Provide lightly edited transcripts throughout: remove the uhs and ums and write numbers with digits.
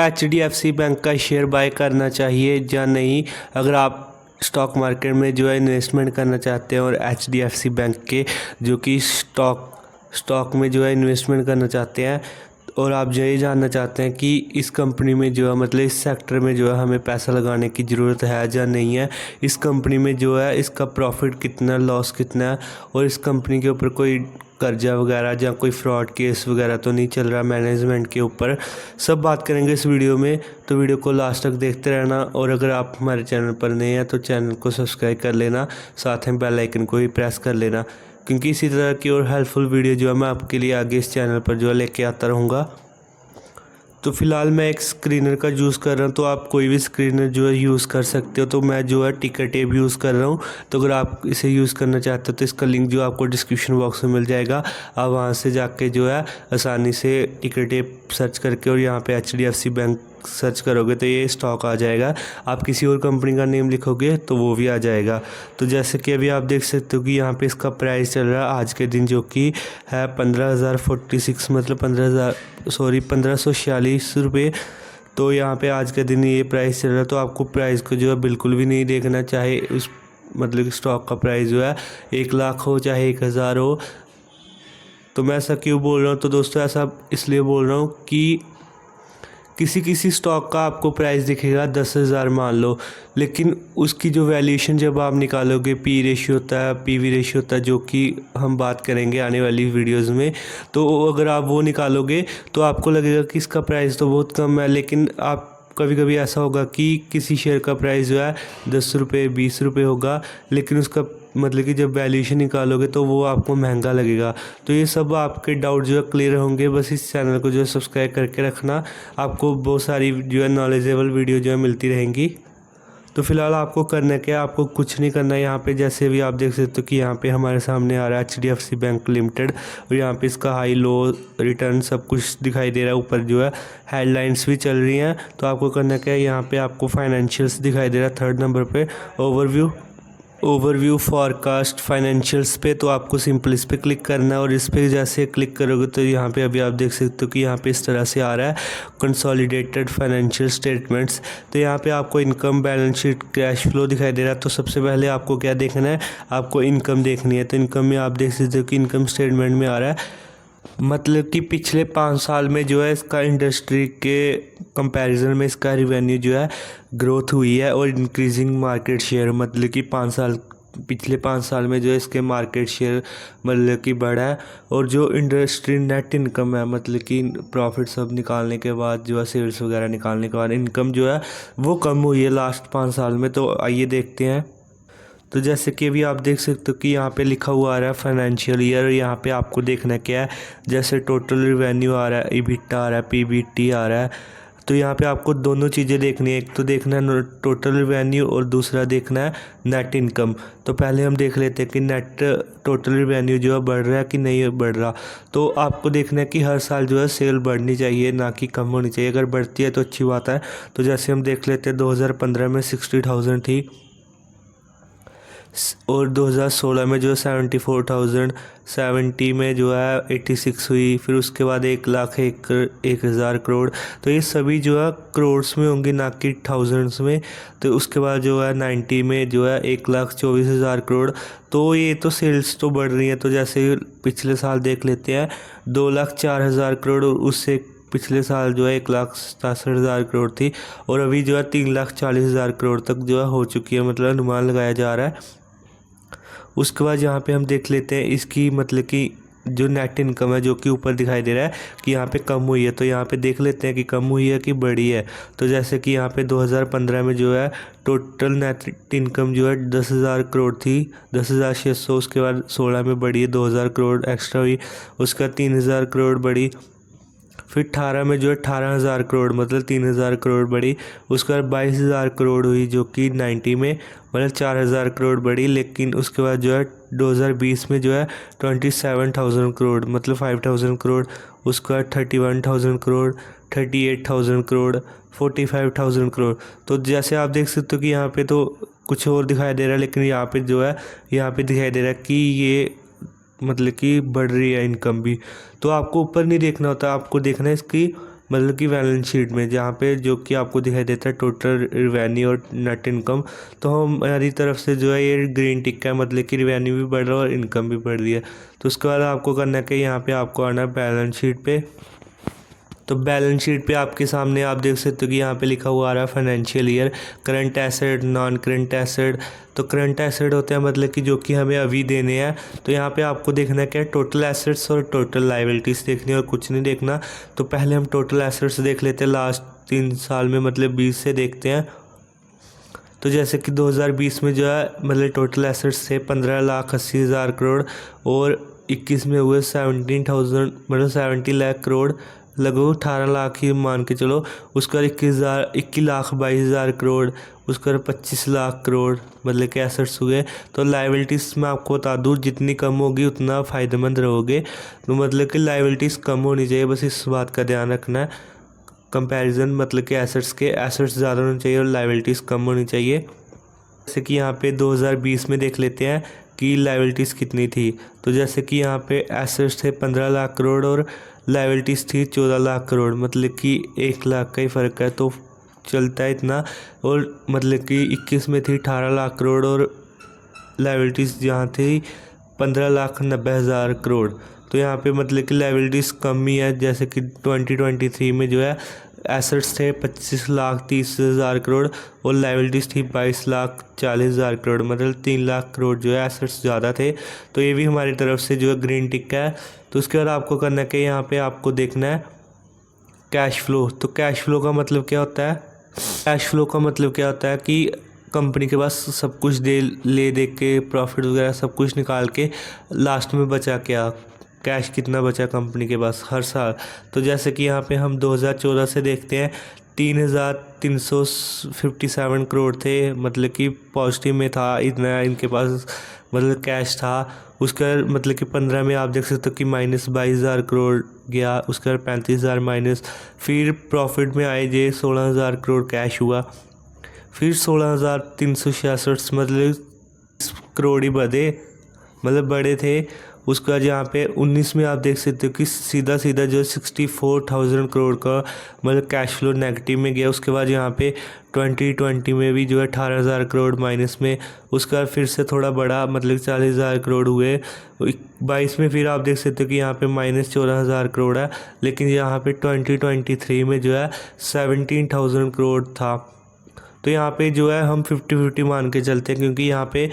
HDFC bank का share bye करना चाहिए या नहीं। अगर आप स्टॉक मार्केट में जो है इन्वेस्टमेंट करना चाहते हैं और HDFC बैंक के जो कि स्टॉक में जो है इन्वेस्टमेंट करना चाहते हैं और आप जो ये जानना चाहते हैं कि इस कंपनी में जो है मतलब इस सेक्टर में जो है हमें पैसा लगाने की ज़रूरत है या नहीं है, इस कंपनी में जो है इसका प्रॉफिट कितना, लॉस कितना है और इस कंपनी के ऊपर कोई कर्जा वगैरह या कोई फ्रॉड केस वगैरह तो नहीं चल रहा मैनेजमेंट के ऊपर, सब बात करेंगे इस वीडियो में। तो वीडियो को लास्ट तक देखते रहना और अगर आप हमारे चैनल पर नए हैं तो चैनल को सब्सक्राइब कर लेना, साथ में बेल आइकन को भी प्रेस कर लेना, क्योंकि इसी तरह की और हेल्पफुल वीडियो जो है मैं आपके लिए आगे इस चैनल पर जो है लेके आता रहूँगा। तो फ़िलहाल मैं एक स्क्रीनर का यूज़ कर रहा हूँ, तो आप कोई भी स्क्रीनर जो है यूज़ कर सकते हो। तो मैं जो है टिकर टेप यूज़ कर रहा हूँ। तो अगर आप इसे यूज़ करना चाहते हो तो इसका लिंक जो आपको डिस्क्रिप्शन बॉक्स में मिल जाएगा। आप वहाँ से जाके जो है आसानी से टिकर टेप सर्च करके और यहाँ पे HDFC बैंक सर्च करोगे तो ये स्टॉक आ जाएगा। आप किसी और कंपनी का नेम लिखोगे तो वो भी आ जाएगा। तो जैसे कि अभी आप देख सकते हो कि यहाँ पे इसका प्राइस चल रहा है आज के दिन जो कि है 15,046 मतलब 1546 रुपये। तो यहाँ पे आज के दिन ये प्राइस चल रहा है। तो आपको प्राइस को जो है बिल्कुल भी नहीं देखना, चाहे उस मतलब स्टॉक का प्राइस जो है 1 लाख हो चाहे 1,000 हो। तो मैं ऐसा क्यों बोल रहा हूँ, तो दोस्तों ऐसा इसलिए बोल रहा हूँ कि किसी स्टॉक का आपको प्राइस दिखेगा 10,000 मान लो, लेकिन उसकी जो वैल्यूएशन जब आप निकालोगे पी रेशियो होता है, PV रेशियो होता है, जो कि हम बात करेंगे आने वाली वीडियोस में। तो अगर आप वो निकालोगे तो आपको लगेगा कि इसका प्राइस तो बहुत कम है, लेकिन आप कभी कभी ऐसा होगा कि किसी शेयर का प्राइस जो है 10 रुपये 20 रुपये होगा, लेकिन उसका मतलब कि जब वैल्यूएशन निकालोगे तो वो आपको महंगा लगेगा। तो ये सब आपके डाउट जो है क्लियर होंगे। बस इस चैनल को जो है सब्सक्राइब करके रखना, आपको बहुत सारी जो है नॉलेजेबल वीडियो जो है मिलती रहेंगी। तो फिलहाल आपको करना क्या है, आपको कुछ नहीं करना है। यहाँ पे जैसे भी आप देख सकते हो कि यहाँ पे हमारे सामने आ रहा है HDFC बैंक लिमिटेड और यहाँ पे इसका हाई लो रिटर्न सब कुछ दिखाई दे रहा है। ऊपर जो है हेडलाइंस भी चल रही हैं। तो आपको करना क्या है, यहाँ पे आपको फाइनेंशियल्स दिखाई दे रहा है 3rd नंबर पे, ओवरव्यू फॉरकास्ट फाइनेंशियल्स पे। तो आपको सिंपल इस पे क्लिक करना है और इस पे जैसे क्लिक करोगे तो यहाँ पे अभी आप देख सकते हो कि यहाँ पे इस तरह से आ रहा है कंसोलिडेटेड फाइनेंशियल स्टेटमेंट्स। तो यहाँ पे आपको income, balance sheet, cash flow दिखाई दे रहा है। तो सबसे पहले आपको क्या देखना है, आपको इनकम देखनी है। तो इनकम में आप देख सकते हो कि इनकम स्टेटमेंट में आ रहा है मतलब कि पिछले 5 साल में जो है इसका इंडस्ट्री के कंपैरिजन में इसका रिवेन्यू जो है ग्रोथ हुई है और इंक्रीजिंग मार्केट शेयर, मतलब कि पिछले 5 साल में जो है इसके मार्केट शेयर मतलब कि बढ़ा है। और जो इंडस्ट्री नेट इनकम है मतलब कि प्रॉफिट सब निकालने के बाद जो है सेल्स वगैरह निकालने के बाद इनकम जो है वो कम हुई है लास्ट 5 साल में। तो आइए देखते हैं। तो जैसे कि अभी आप देख सकते हो कि यहाँ पे लिखा हुआ आ रहा है फाइनेंशियल ईयर। यहाँ पे आपको देखना क्या है, जैसे टोटल रिवेन्यू आ रहा है, EBITDA आ रहा है, PBT आ रहा है। तो यहाँ पे आपको दोनों चीज़ें देखनी है, एक तो देखना है टोटल रिवेन्यू और दूसरा देखना है नेट इनकम। तो पहले हम देख लेते हैं कि नेट टोटल रिवेन्यू जो है बढ़ रहा है कि नहीं बढ़ रहा। तो आपको देखना है कि हर साल जो है सेल बढ़नी चाहिए, ना कि कम होनी चाहिए। अगर बढ़ती है तो अच्छी बात है। तो जैसे हम देख लेते हैं 2015 में 60,000 थी और 2016 में जो है 74,000, 70 में जो है 86 हुई, फिर उसके बाद 1,01,000 करोड़। तो ये सभी जो है करोड़्स में होंगी, ना कि थाउजेंड्स में। तो उसके बाद जो है 90 में जो है 1,24,000 करोड़। तो ये तो सेल्स तो बढ़ रही है। तो जैसे पिछले साल देख लेते हैं 2,04,000 करोड़ और उससे पिछले साल जो है 1,67,000 करोड़ थी और अभी जो है 3,40,000 करोड़ तक जो है हो चुकी है, मतलब अनुमान लगाया जा रहा है। उसके बाद यहाँ पे हम देख लेते हैं इसकी मतलब कि जो नेट इनकम है जो कि ऊपर दिखाई दे रहा है कि यहाँ पे कम हुई है। तो यहाँ पे देख लेते हैं कि कम हुई है कि बढ़ी है। तो जैसे कि यहाँ पे 2015 में जो है टोटल नेट इनकम जो है 10,000 करोड़ थी, 10,600। उसके बाद 16 में बढ़ी है, 2,000 करोड़ एक्स्ट्रा हुई। उसके बाद 3,000 करोड़ बढ़ी, फिर 18 में जो है 18,000 करोड़ मतलब 3,000 करोड़ बढ़ी। उसके बाद 22,000 करोड़ हुई जो कि 90 में मतलब 4,000 करोड़ बढ़ी। लेकिन उसके बाद जो है 2020 में जो है 27,000 करोड़ मतलब 5,000 करोड़। उसके बाद 31,000 करोड़, 38,000 करोड़, 45,000 करोड़। तो जैसे आप देख सकते हो कि यहाँ पे तो कुछ और दिखाई दे रहा है, लेकिन यहाँ पे जो है यहाँ पे दिखाई दे रहा है कि ये मतलब कि बढ़ रही है इनकम भी। तो आपको ऊपर नहीं देखना होता, आपको देखना है इसकी मतलब कि बैलेंस शीट में, जहाँ पे जो कि आपको दिखाई देता है टोटल रिवेन्यू और नेट इनकम। तो हमारी तरफ से जो है ये ग्रीन टिक है, मतलब कि रिवेन्यू भी बढ़ रहा है और इनकम भी बढ़ रही है। तो उसके बाद आपको करना है कि यहाँ पे आपको आना है बैलेंस शीट पे। तो बैलेंस शीट पे आपके सामने आप देख सकते हो कि यहाँ पे लिखा हुआ आ रहा है financial year, current asset, non current asset. तो करंट एसेट होते हैं मतलब कि जो कि हमें अभी देने हैं। तो यहाँ पे आपको देखना क्या है, टोटल एसेट्स और टोटल लायबिलिटीज़ देखनी है और कुछ नहीं देखना। तो पहले हम टोटल एसेट्स देख लेते हैं, लास्ट 3 साल में मतलब 20 से देखते हैं। तो जैसे कि 2020 में जो है मतलब टोटल एसेट्स थे 15,80,000 करोड़ और 21 में हुए 17,000 मतलब 70 लाख करोड़, लगभग 18 लाख ही मान के चलो। उसका 21,22,000 करोड़, उसका 25 लाख करोड़ मतलब कि एसेट्स हुए। तो लायबिलिटीज़ में आपको बता दूँ, जितनी कम होगी उतना फ़ायदेमंद रहोगे। तो मतलब कि लायबिलिटीज़ कम होनी चाहिए, बस इस बात का ध्यान रखना है। कंपैरिजन मतलब कि एसेट्स ज़्यादा होनी चाहिए और लायबिलिटीज़ कम होनी चाहिए। जैसे कि यहाँ पे 2020 में देख लेते हैं कि लायबिलिटीज़ कितनी थी। तो जैसे कि यहाँ पे एसेट्स थे 15 लाख करोड़ और लायबिलिटीज़ थी 14 लाख करोड़, मतलब कि 1 लाख का ही फ़र्क है, तो चलता है इतना। और मतलब कि 21 में थी 18 लाख करोड़ और लायबिलिटीज़ जहाँ थी 15,90,000 करोड़। तो यहाँ पे मतलब कि लायबिलिटीज़ कम ही है। जैसे कि 2023 में जो है एसेट्स थे 25,30,000 करोड़ और लायबिलिटीज़ थी 22,40,000 करोड़, मतलब 3 लाख करोड़ जो है एसेट्स ज़्यादा थे। तो ये भी हमारी तरफ से जो है ग्रीन टिक है। तो उसके बाद आपको करना है कि यहाँ पे आपको देखना है कैश फ्लो। तो कैश फ्लो का मतलब क्या होता है? कैश फ्लो का मतलब क्या होता है कि कंपनी के पास सब कुछ दे के प्रॉफिट वगैरह सब कुछ निकाल के लास्ट में बचा क्या, कैश कितना बचा कंपनी के पास हर साल। तो जैसे कि यहाँ पे हम 2014 से देखते हैं 3,357 करोड़ थे, मतलब कि पॉजिटिव में था, इतना इनके पास मतलब कैश था। उसका मतलब कि 15 में आप देख सकते हो कि -22,000 करोड़ गया, उसके बाद 35,000 माइनस, फिर प्रॉफिट में आए जे 16,000 करोड़ कैश हुआ, फिर 16,366 मतलब करोड़ ही बढ़े, मतलब बड़े थे। उसके बाद यहाँ पे 19 में आप देख सकते हो कि सीधा जो 64,000 करोड़ का मतलब कैश फ्लो नेगेटिव में गया। उसके बाद यहाँ पे 2020 में भी जो है 18,000 करोड़ माइनस में। उसके बाद फिर से थोड़ा बड़ा मतलब 40,000 करोड़ हुए। 22 में फिर आप देख सकते हो कि यहाँ पे -14,000 करोड़ है, लेकिन यहाँ पे 2023 में जो है 17,000 करोड़ था। तो यहाँ पे जो है हम 50-50 मान के चलते हैं, क्योंकि यहाँ पे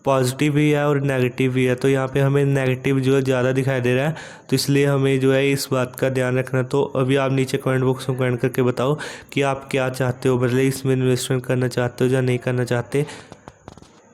पॉजिटिव भी है और नेगेटिव भी है। तो यहाँ पे हमें नेगेटिव जो है ज़्यादा दिखाई दे रहा है, तो इसलिए हमें जो है इस बात का ध्यान रखना। तो अभी आप नीचे कमेंट बॉक्स में कमेंट करके बताओ कि आप क्या चाहते हो, मतलब इसमें इन्वेस्टमेंट करना चाहते हो या नहीं करना चाहते।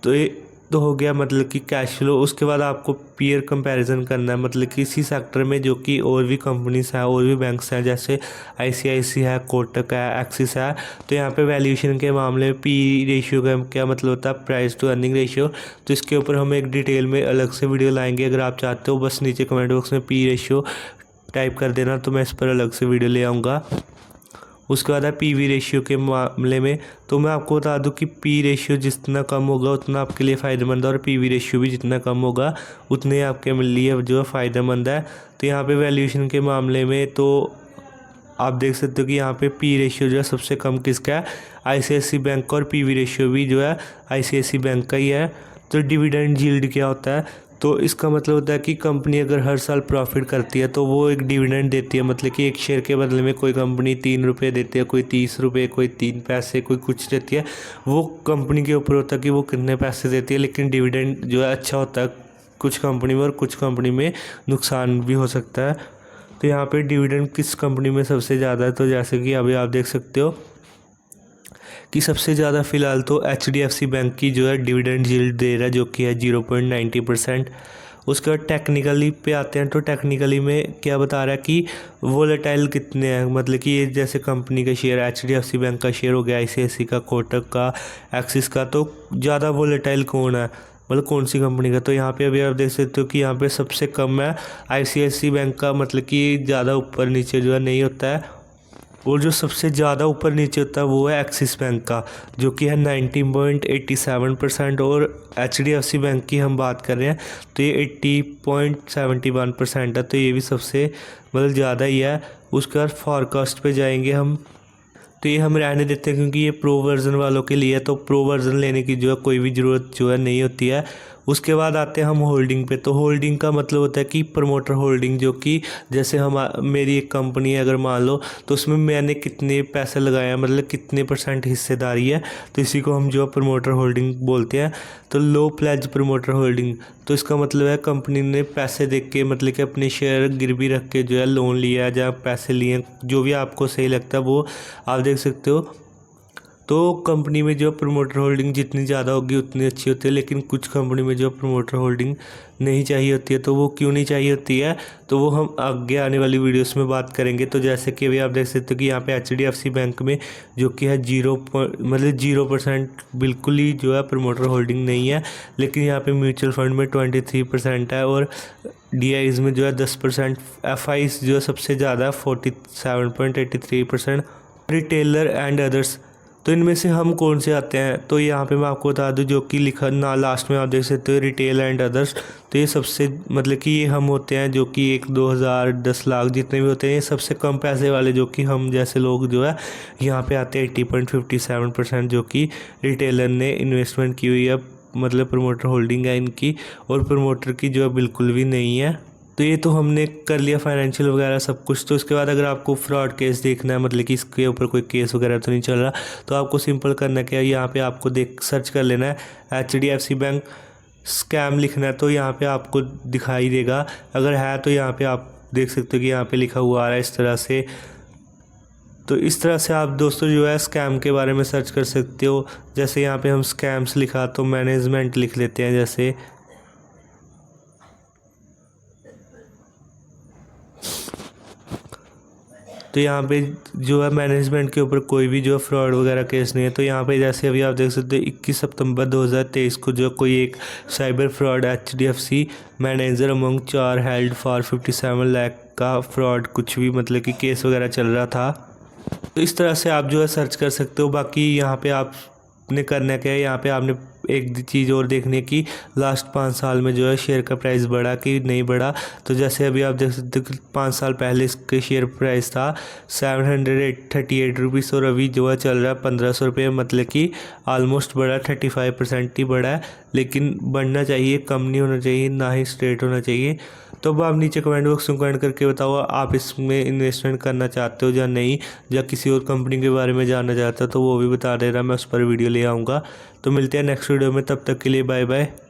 तो ये तो हो गया मतलब कि कैश फ्लो। उसके बाद आपको पीयर कंपैरिजन करना है, मतलब कि इसी सेक्टर में जो कि और भी कंपनीज हैं और भी बैंक्स हैं, जैसे ICICI है, कोटक है, एक्सिस है। तो यहाँ पे वैल्यूएशन के मामले में पी रेशियो का क्या मतलब होता है, प्राइस टू अर्निंग रेशियो। तो इसके ऊपर हम एक डिटेल में अलग से वीडियो लाएंगे। अगर आप चाहते हो बस नीचे कमेंट बॉक्स में पी रेशियो टाइप कर देना, तो मैं इस पर अलग से वीडियो ले आऊँगा। उसके बाद है PV रेशियो के मामले में। तो मैं आपको बता दूं कि P रेशियो जितना कम होगा उतना आपके लिए फ़ायदेमंद है, और PV रेशियो भी जितना कम होगा उतने आपके लिए जो है फ़ायदेमंद है। तो यहाँ पे वैल्यूएशन के मामले में तो आप देख सकते हो कि यहाँ पे P रेशियो जो है सबसे कम किसका है, ICICI बैंक का, और PV रेशियो भी जो है ICICI बैंक का ही है। तो डिविडेंड यील्ड क्या होता है, तो इसका मतलब होता है कि कंपनी अगर हर साल प्रॉफिट करती है तो वो एक डिविडेंड देती है, मतलब कि एक शेयर के बदले में कोई कंपनी 3 रुपये देती है, कोई 30 रुपये, कोई 3 पैसे, कोई कुछ देती है। वो कंपनी के ऊपर होता है कि वो कितने पैसे देती है, लेकिन डिविडेंड जो है अच्छा होता है कुछ कंपनी में और कुछ कंपनी में नुकसान भी हो सकता है। तो यहाँ पे डिविडेंड किस कंपनी में सबसे ज़्यादा है, तो जैसे कि अभी आप देख सकते हो कि सबसे ज़्यादा फ़िलहाल तो HDFC बैंक की जो है डिविडेंड यील्ड दे रहा है, जो कि है 0.90%। उसके बाद टेक्निकली पे आते हैं। तो टेक्निकली में क्या बता रहा है कि वोलेटाइल कितने हैं, मतलब कि ये जैसे कंपनी का शेयर HDFC बैंक का शेयर हो गया, ICICI का, कोटक का, एक्सिस का, तो ज़्यादा वोलेटाइल कौन है, मतलब कौन सी कंपनी का। तो यहाँ पे अभी आप देख सकते हो कि यहाँ पे सबसे कम है ICICI बैंक का, मतलब कि ज़्यादा ऊपर नीचे जो है नहीं होता है। और जो सबसे ज़्यादा ऊपर नीचे होता है वो है एक्सिस बैंक का, जो कि है 19.87%। और HDFC बैंक की हम बात कर रहे हैं तो ये 80.71% है, तो ये भी सबसे मतलब ज़्यादा ही है। उसके बाद फॉरकास्ट पे जाएंगे हम। तो ये हम रहने देते हैं क्योंकि ये प्रो वर्ज़न वालों के लिए है, तो प्रो वर्ज़न लेने की जो है कोई भी ज़रूरत जो है नहीं होती है। उसके बाद आते हैं हम होल्डिंग पे। तो होल्डिंग का मतलब होता है कि प्रमोटर होल्डिंग, जो कि जैसे हम मेरी एक कंपनी है अगर मान लो, तो उसमें मैंने कितने पैसे लगाए हैं, मतलब कितने % हिस्सेदारी है, तो इसी को हम जो है प्रमोटर होल्डिंग बोलते हैं। तो लो प्लेज प्रमोटर होल्डिंग, तो इसका मतलब है कंपनी ने पैसे दे के, मतलब कि अपने शेयर गिरवी रख के जो है लोन लिया है, या पैसे लिए, जो भी आपको सही लगता है वो आप देख सकते हो। तो कंपनी में जो प्रमोटर होल्डिंग जितनी ज़्यादा होगी उतनी अच्छी होती है, लेकिन कुछ कंपनी में जो प्रमोटर होल्डिंग नहीं चाहिए होती है। तो वो क्यों नहीं चाहिए होती है, तो वो हम आगे आने वाली वीडियोस में बात करेंगे। तो जैसे कि अभी आप देख सकते हो कि यहाँ पे HDFC बैंक में जो कि है 0% बिल्कुल ही जो है प्रमोटर होल्डिंग नहीं है, लेकिन यहाँ पे म्यूचुअल फंड में 23% है, और DIs में जो है 10%, FIs जो है सबसे ज़्यादा है 47.83%, रिटेलर एंड अदर्स। तो इनमें से हम कौन से आते हैं, तो यहाँ पे मैं आपको बता दूं, जो कि लिखा ना लास्ट में आप देख सकते हो रिटेल एंड अदर्स। तो ये सबसे, मतलब कि ये हम होते हैं जो कि 1-2 हज़ार 10 लाख जितने भी होते हैं, ये सबसे कम पैसे वाले, जो कि हम जैसे लोग जो है यहाँ पे आते हैं। 80.57% जो कि रिटेलर ने इन्वेस्टमेंट की हुई है, मतलब प्रमोटर होल्डिंग है इनकी, और प्रमोटर की जो है बिल्कुल भी नहीं है। तो ये तो हमने कर लिया फाइनेंशियल वगैरह सब कुछ। तो उसके बाद अगर आपको फ्रॉड केस देखना है, मतलब कि इसके ऊपर कोई केस वगैरह तो नहीं चल रहा, तो आपको सिंपल करना क्या है, यहाँ पे आपको सर्च कर लेना है HDFC बैंक स्कैम लिखना है, तो यहाँ पे आपको दिखाई देगा। अगर है तो यहाँ पे आप देख सकते हो कि यहाँ पे लिखा हुआ आ रहा है इस तरह से। तो इस तरह से आप दोस्तों जो है स्कैम के बारे में सर्च कर सकते हो। जैसे यहाँ पे हम स्कैम्स लिखा तो मैनेजमेंट लिख लेते हैं जैसे। तो यहाँ पे जो है मैनेजमेंट के ऊपर कोई भी जो फ्रॉड वगैरह केस नहीं है। तो यहाँ पे जैसे अभी आप देख सकते हो 21 सितंबर 2023 को जो कोई एक cyber fraud HDFC manager among 4 held for 57 lakh का फ्रॉड कुछ भी, मतलब कि केस वगैरह चल रहा था। तो इस तरह से आप जो है सर्च कर सकते हो। बाकी यहाँ पे आपने करना क्या है, यहाँ पे आपने एक चीज़ और देखने की, लास्ट 5 साल में जो है शेयर का प्राइस बढ़ा कि नहीं बढ़ा। तो जैसे अभी आप देख सकते हो कि 5 साल पहले इसके शेयर प्राइस था 738 रुपीज़, और अभी जो है चल रहा है 1500 रुपये, मतलब कि ऑलमोस्ट बढ़ा, 35% ही बढ़ा है। लेकिन बढ़ना चाहिए, कम नहीं होना चाहिए, ना ही स्ट्रेट होना चाहिए। तो अब आप नीचे कमेंट बॉक्स में कमेंट करके बताओ आप इसमें इन्वेस्टमेंट करना चाहते हो या नहीं, या किसी और कंपनी के बारे में जानना चाहते हो तो वो भी बता देना, मैं उस पर वीडियो ले आऊँगा। तो मिलते हैं नेक्स्ट वीडियो में, तब तक के लिए बाय बाय।